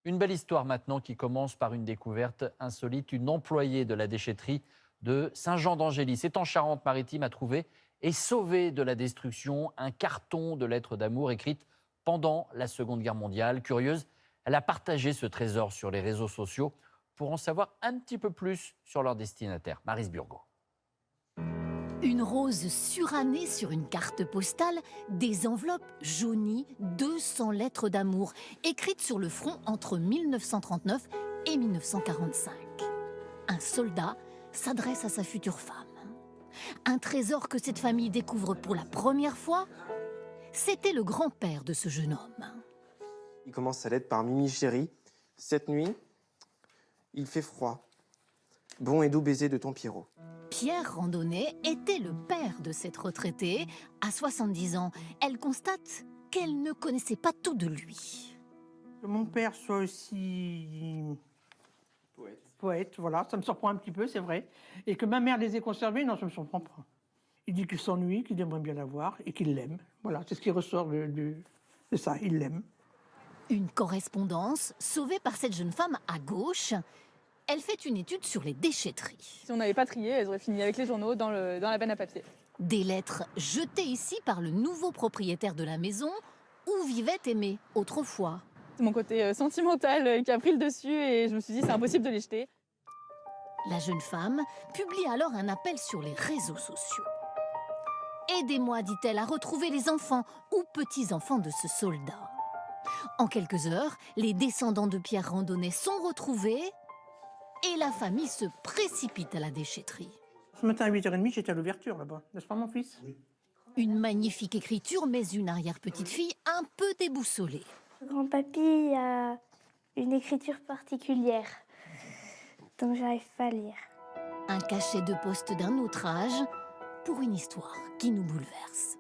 Une belle histoire maintenant qui commence par une découverte insolite. Une employée de la déchetterie de Saint-Jean-d'Angély, c'est en Charente-Maritime, a trouvé et sauvé de la destruction un carton de lettres d'amour écrites pendant la Seconde Guerre mondiale. Curieuse, elle a partagé ce trésor sur les réseaux sociaux pour en savoir un petit peu plus sur leur destinataire. Maryse Burgot. Une rose surannée sur une carte postale, des enveloppes jaunies, 200 lettres d'amour, écrites sur le front entre 1939 et 1945. Un soldat s'adresse à sa future femme. Un trésor que cette famille découvre pour la première fois, c'était le grand-père de ce jeune homme. Il commence sa lettre par Mimi chérie. Cette nuit, il fait froid. Bon et doux baiser de ton Pierrot. Pierre Randonnet était le père de cette retraitée. À 70 ans, elle constate qu'elle ne connaissait pas tout de lui. Que mon père soit aussi poète, voilà, ça me surprend un petit peu, c'est vrai. Et que ma mère les ait conservés, non, ça me surprend pas. Il dit qu'il s'ennuie, qu'il aimerait bien la voir et qu'il l'aime. Voilà, c'est ce qui ressort de ça, il l'aime. Une correspondance sauvée par cette jeune femme à gauche. Elle fait une étude sur les déchetteries. Si on n'avait pas trié, elles auraient fini avec les journaux dans la benne à papier. Des lettres jetées ici par le nouveau propriétaire de la maison où vivait Aimé autrefois. C'est mon côté sentimental qui a pris le dessus et je me suis dit c'est impossible de les jeter. La jeune femme publie alors un appel sur les réseaux sociaux. Aidez-moi, dit-elle, à retrouver les enfants ou petits-enfants de ce soldat. En quelques heures, les descendants de Pierre Randonnet sont retrouvés et la famille se précipite à la déchetterie. Ce matin à 8h30, j'étais à l'ouverture là-bas, n'est-ce pas mon fils? Oui. Une magnifique écriture, mais une arrière-petite-fille un peu déboussolée. Grand-papy a une écriture particulière, donc j'arrive pas à lire. Un cachet de poste d'un autre âge pour une histoire qui nous bouleverse.